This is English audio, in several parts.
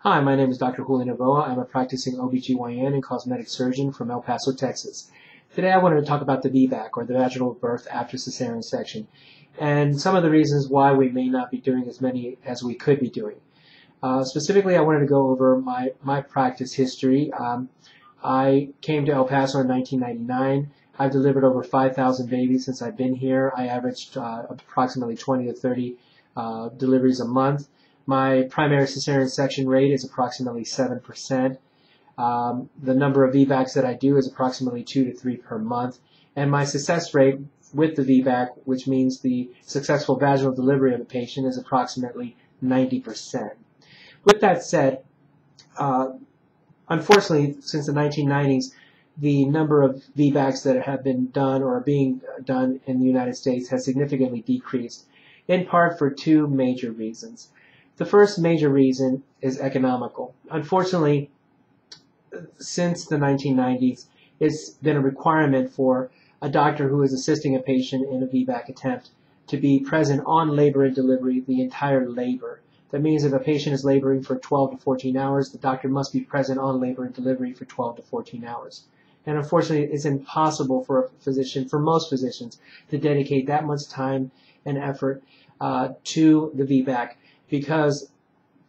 Hi, my name is Dr. Julio Novoa. I'm a practicing OBGYN and cosmetic surgeon from El Paso, Texas. Today I wanted to talk about the VBAC, or the vaginal birth after cesarean section, and some of the reasons why we may not be doing as many as we could be doing. Specifically, I wanted to go over my practice history. I came to El Paso in 1999. I've delivered over 5,000 babies since I've been here. I averaged approximately 20 to 30 deliveries a month. My primary cesarean section rate is approximately 7%. The number of VBACs that I do is approximately 2 to 3 per month. And my success rate with the VBAC, which means the successful vaginal delivery of a patient, is approximately 90%. With that said, unfortunately, since the 1990s, the number of VBACs that have been done or are being done in the United States has significantly decreased, in part for two major reasons. The first major reason is economical. Unfortunately, since the 1990s, it's been a requirement for a doctor who is assisting a patient in a VBAC attempt to be present on labor and delivery the entire labor. That means if a patient is laboring for 12 to 14 hours, the doctor must be present on labor and delivery for 12 to 14 hours. And unfortunately, it's impossible for a physician, for most physicians, to dedicate that much time and effort to the VBAC because,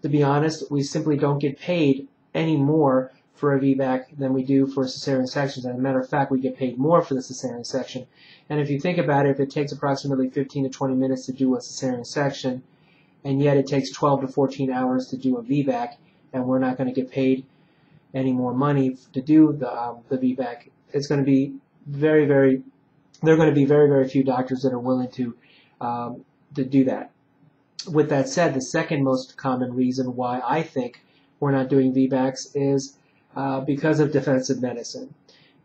to be honest, we simply don't get paid any more for a VBAC than we do for cesarean sections. As a matter of fact, we get paid more for the cesarean section. And if you think about it, if it takes approximately 15 to 20 minutes to do a cesarean section, and yet it takes 12 to 14 hours to do a VBAC, and we're not going to get paid any more money to do the VBAC, it's going to be there are going to be very, very few doctors that are willing to do that. With that said, the second most common reason why I think we're not doing VBACs is because of defensive medicine.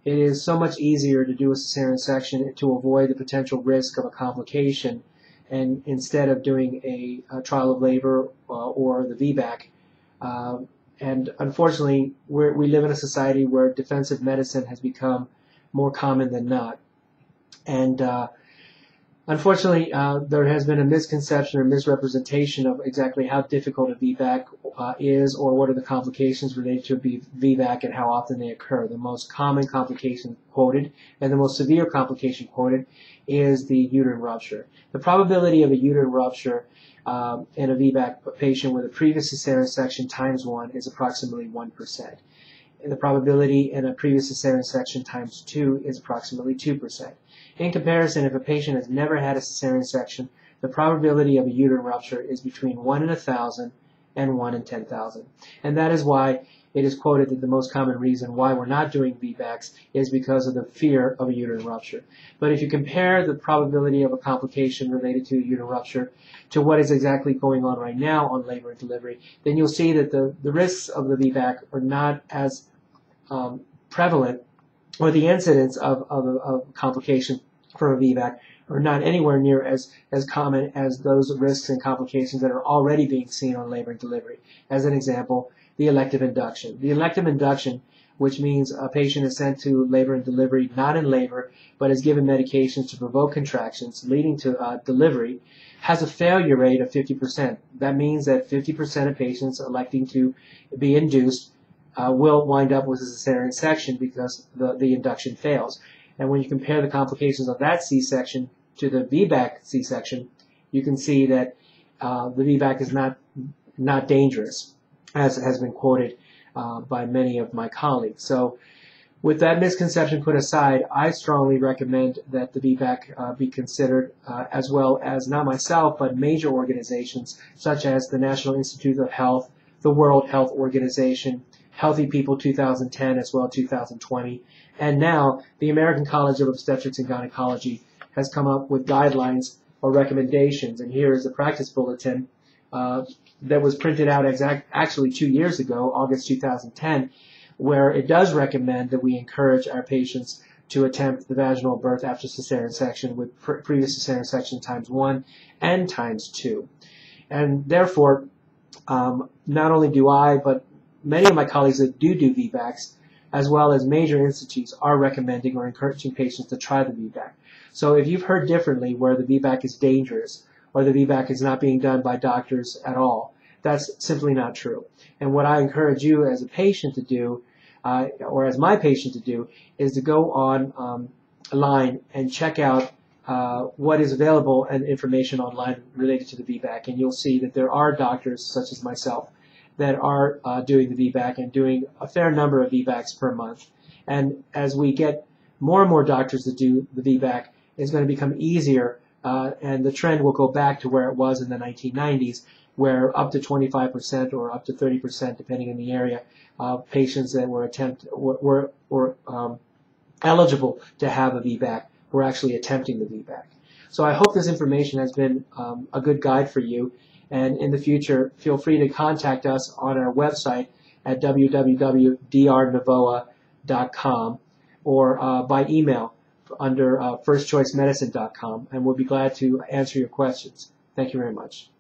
It is so much easier to do a cesarean section to avoid the potential risk of a complication, and instead of doing a trial of labor or the VBAC. And unfortunately, we live in a society where defensive medicine has become more common than not. And unfortunately, there has been a misconception or misrepresentation of exactly how difficult a VBAC is, or what are the complications related to a VBAC and how often they occur. The most common complication quoted and the most severe complication quoted is the uterine rupture. The probability of a uterine rupture in a VBAC patient with a previous cesarean section times 1 is approximately 1%. And the probability in a previous cesarean section times 2 is approximately 2%. In comparison, if a patient has never had a cesarean section, the probability of a uterine rupture is between 1 in 1,000 and 1 in 10,000. And that is why it is quoted that the most common reason why we're not doing VBACs is because of the fear of a uterine rupture. But if you compare the probability of a complication related to a uterine rupture to what is exactly going on right now on labor and delivery, then you'll see that the risks of the VBAC are not as prevalent, or the incidence of complication for a VBAC are not anywhere near as common as those risks and complications that are already being seen on labor and delivery. As an example, the elective induction. The elective induction, which means a patient is sent to labor and delivery not in labor, but is given medications to provoke contractions leading to delivery, has a failure rate of 50%. That means that 50% of patients electing to be induced will wind up with a cesarean section because the induction fails. And when you compare the complications of that C-section to the VBAC C-section, you can see that the VBAC is not dangerous, as has been quoted by many of my colleagues. So with that misconception put aside, I strongly recommend that the VBAC be considered, as well as not myself, but major organizations such as the National Institute of Health, the World Health Organization, Healthy People 2010 as well 2020, and now the American College of Obstetrics and Gynecology has come up with guidelines or recommendations. And here is a practice bulletin that was printed out actually 2 years ago, August 2010, where it does recommend that we encourage our patients to attempt the vaginal birth after cesarean section with previous cesarean section times 1 and times 2. And therefore, not only do I, but many of my colleagues that do VBACs, as well as major institutes, are recommending or encouraging patients to try the VBAC. So if you've heard differently where the VBAC is dangerous or the VBAC is not being done by doctors at all, That's simply not true. And what I encourage you as a patient to do, or as my patient to do, is to go online and check out what is available and information online related to the VBAC. And you'll see that there are doctors, such as myself, that are doing the VBAC and doing a fair number of VBACs per month. And as we get more and more doctors to do the VBAC, it's going to become easier, and the trend will go back to where it was in the 1990s, where up to 25% or up to 30%, depending on the area, of patients that were eligible to have a VBAC were actually attempting the VBAC. So I hope this information has been a good guide for you. And in the future, feel free to contact us on our website at www.drnovoa.com or by email under firstchoicemedicine.com, and we'll be glad to answer your questions. Thank you very much.